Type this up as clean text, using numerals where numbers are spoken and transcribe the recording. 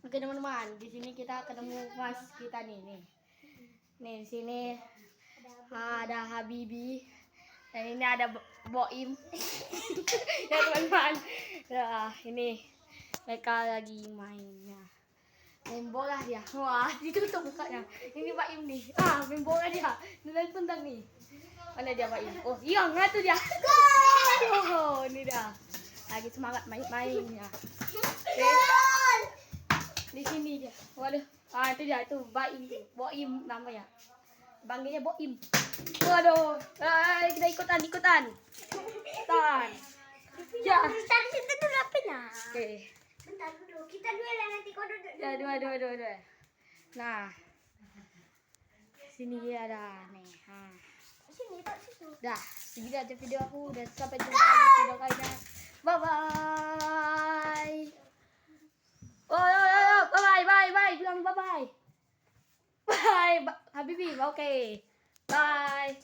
Oke teman-teman, di sini kita ketemu mas kita nih. Nih di sini ada Habibi dan ini ada Boim. Ya teman-teman. Ya, ini mereka lagi main bola dia. Wah, ditutup mukanya. Ini Baim nih. Main bola dia. Nilai tendang nih. Mana dia Baim? Oh, iya, ngatu dia. Oh, ini dah. Lagi semangat main-mainnya. Di sini dia. Waduh. Itu dia itu Baim tuh. Boim namanya. Panggilnya Boim. Waduh. Kita ikutan. Ya. Bentar situ dulu apanya? Oke. Bentar dulu. Kita duelan nanti kau duduk. Ya, dua. Nah. Sini dia ada nih. Sini tak situ. Dah, segini aja video aku. Dan sampai jumpa lagi video lainnya. Bye bye. Oh, bye. Bilang bye bye. Bye, Habibi. Oke. Bye.